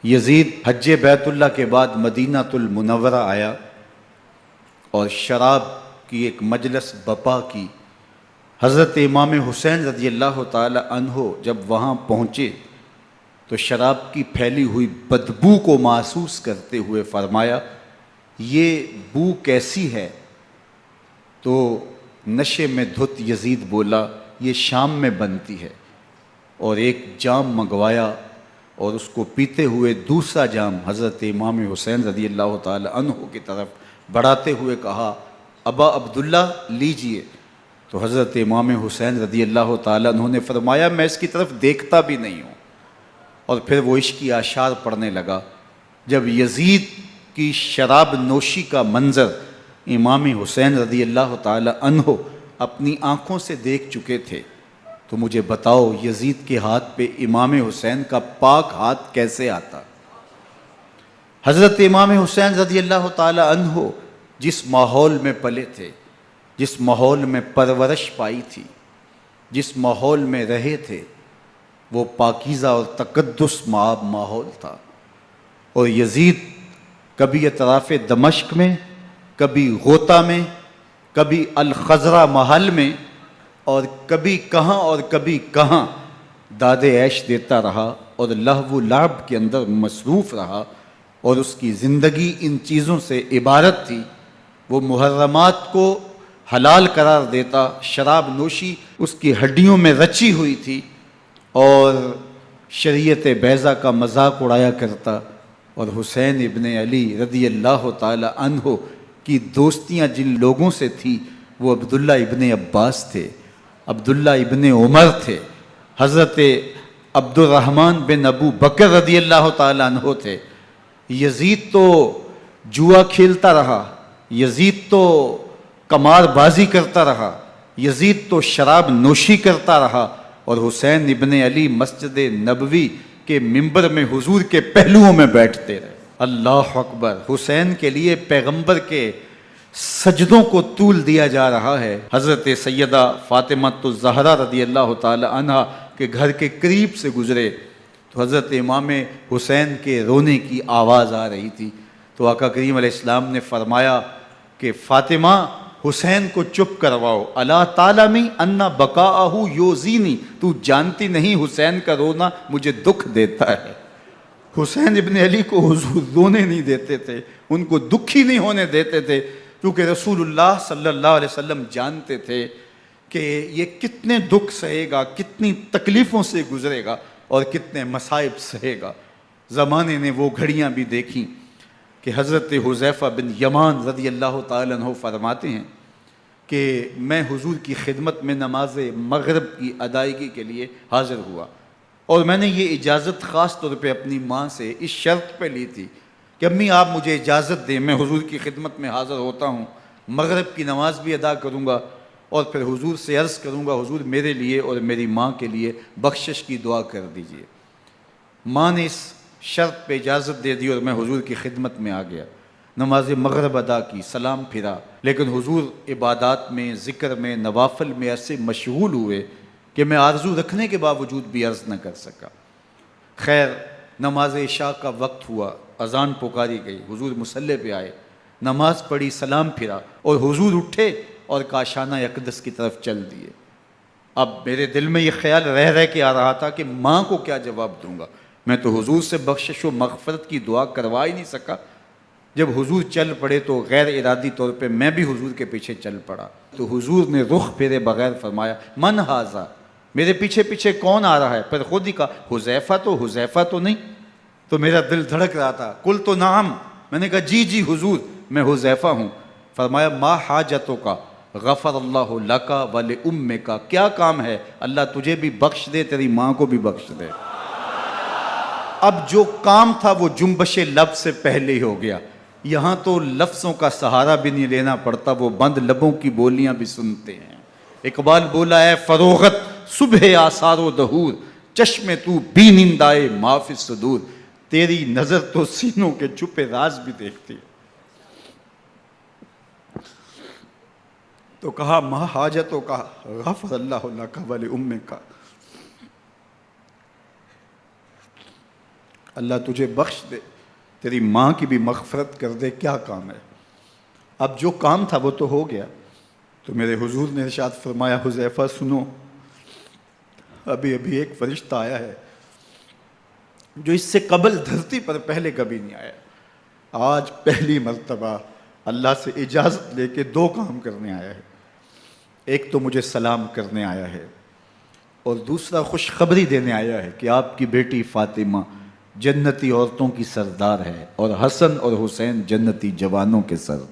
یزید حج بیت اللہ کے بعد مدینہ المنورہ آیا اور شراب کی ایک مجلس بپا کی۔ حضرت امام حسین رضی اللہ تعالی عنہ جب وہاں پہنچے تو شراب کی پھیلی ہوئی بدبو کو محسوس کرتے ہوئے فرمایا، یہ بو کیسی ہے؟ تو نشے میں دھت یزید بولا، یہ شام میں بنتی ہے، اور ایک جام منگوایا اور اس کو پیتے ہوئے دوسرا جام حضرت امام حسین رضی اللہ تعالی عنہ کی طرف بڑھاتے ہوئے کہا، ابا عبداللہ لیجئے۔ تو حضرت امام حسین رضی اللہ تعالی عنہ نے فرمایا، میں اس کی طرف دیکھتا بھی نہیں ہوں، اور پھر وہ عشقی اشعار پڑھنے لگا۔ جب یزید کی شراب نوشی کا منظر امام حسین رضی اللہ تعالی عنہ اپنی آنکھوں سے دیکھ چکے تھے تو مجھے بتاؤ یزید کے ہاتھ پہ امام حسین کا پاک ہاتھ کیسے آتا؟ حضرت امام حسین رضی اللہ تعالی عنہ جس ماحول میں پلے تھے، جس ماحول میں پرورش پائی تھی، جس ماحول میں رہے تھے، وہ پاکیزہ اور تقدس ماحول تھا، اور یزید کبھی اطراف دمشق میں، کبھی غوطہ میں، کبھی الخضرہ محل میں، اور کبھی کہاں اور کبھی کہاں داد عیش دیتا رہا اور لہو و لعب کے اندر مصروف رہا، اور اس کی زندگی ان چیزوں سے عبارت تھی۔ وہ محرمات کو حلال قرار دیتا، شراب نوشی اس کی ہڈیوں میں رچی ہوئی تھی، اور شریعت بیضہ کا مذاق اڑایا کرتا، اور حسین ابن علی رضی اللہ تعالی عنہ کی دوستیاں جن لوگوں سے تھی وہ عبداللہ ابن عباس تھے، عبداللہ ابن عمر تھے، حضرت عبد الرحمن بن ابو بکر رضی اللہ تعالی عنہ تھے۔ یزید تو جوا کھیلتا رہا، یزید تو قمار بازی کرتا رہا، یزید تو شراب نوشی کرتا رہا، اور حسین ابن علی مسجد نبوی کے منبر میں حضور کے پہلوؤں میں بیٹھتے رہے۔ اللہ اکبر! حسین کے لیے پیغمبر کے سجدوں کو طول دیا جا رہا ہے۔ حضرت سیدہ فاطمہ الزہرا رضی اللہ تعالی عنہ کے گھر کے قریب سے گزرے تو حضرت امام حسین کے رونے کی آواز آ رہی تھی، تو آقا کریم علیہ السلام نے فرمایا کہ فاطمہ، حسین کو چپ کرواؤ، الا تعلمی ان بقاءہ یوزینی، تو جانتی نہیں حسین کا رونا مجھے دکھ دیتا ہے۔ حسین ابن علی کو حضور رونے نہیں دیتے تھے، ان کو دکھی نہیں ہونے دیتے تھے، کیونکہ رسول اللہ صلی اللہ علیہ وسلم جانتے تھے کہ یہ کتنے دکھ سہے گا، کتنی تکلیفوں سے گزرے گا، اور کتنے مصائب سہے گا۔ زمانے نے وہ گھڑیاں بھی دیکھیں کہ حضرت حذیفہ بن یمان رضی اللہ تعالی عنہ فرماتے ہیں کہ میں حضور کی خدمت میں نماز مغرب کی ادائیگی کے لیے حاضر ہوا، اور میں نے یہ اجازت خاص طور پہ اپنی ماں سے اس شرط پہ لی تھی کہ امی آپ مجھے اجازت دیں، میں حضور کی خدمت میں حاضر ہوتا ہوں، مغرب کی نماز بھی ادا کروں گا، اور پھر حضور سے عرض کروں گا حضور میرے لیے اور میری ماں کے لیے بخشش کی دعا کر دیجئے۔ ماں نے اس شرط پہ اجازت دے دی اور میں حضور کی خدمت میں آ گیا، نماز مغرب ادا کی، سلام پھرا، لیکن حضور عبادات میں، ذکر میں، نوافل میں ایسے مشغول ہوئے کہ میں آرزو رکھنے کے باوجود بھی عرض نہ کر سکا۔ خیر، نماز عشاء کا وقت ہوا، اذان پکاری گئی، حضور مصلی پہ آئے، نماز پڑھی، سلام پھرا، اور حضور اٹھے اور کاشانہ اقدس کی طرف چل دیے۔ اب میرے دل میں یہ خیال رہ کے آ رہا تھا کہ ماں کو کیا جواب دوں گا، میں تو حضور سے بخشش و مغفرت کی دعا کروا ہی نہیں سکا۔ جب حضور چل پڑے تو غیر ارادی طور پہ میں بھی حضور کے پیچھے چل پڑا، تو حضور نے رخ پھیرے بغیر فرمایا، من ھذا، میرے پیچھے پیچھے کون آ رہا ہے؟ پھر خود ہی کہا، حذیفہ تو نہیں؟ تو میرا دل دھڑک رہا تھا، قلت نعم، میں نے کہا جی حضور میں حذیفہ ہوں۔ فرمایا، ما حاجتک غفر اللہ لک ولامک، کیا کام ہے؟ اللہ تجھے بھی بخش دے، تیری ماں کو بھی بخش دے۔ اب جو کام تھا وہ جنبش لب سے پہلے ہی ہو گیا، یہاں تو لفظوں کا سہارا بھی نہیں لینا پڑتا، وہ بند لبوں کی بولیاں بھی سنتے ہیں۔ اقبال بولا ہے، فروغت صبح آثار و دہور، چشم تو بی نندائے ما فی الصدور، تیری نظر تو سینوں کے چھپے راز بھی دیکھتی ہے۔ تو کہا، ما حاجتوں کا غفر اللہ لک ولامک، اللہ تجھے بخش دے، تیری ماں کی بھی مغفرت کر دے، کیا کام ہے؟ اب جو کام تھا وہ تو ہو گیا۔ تو میرے حضور نے ارشاد فرمایا حذیفہ سنو، ابھی ابھی ایک فرشتہ آیا ہے جو اس سے قبل دھرتی پر پہلے کبھی نہیں آیا، آج پہلی مرتبہ اللہ سے اجازت لے کے 2 کام کرنے آیا ہے۔ ایک تو مجھے سلام کرنے آیا ہے، اور دوسرا خوشخبری دینے آیا ہے کہ آپ کی بیٹی فاطمہ جنتی عورتوں کی سردار ہے، اور حسن اور حسین جنتی جوانوں کے سردار۔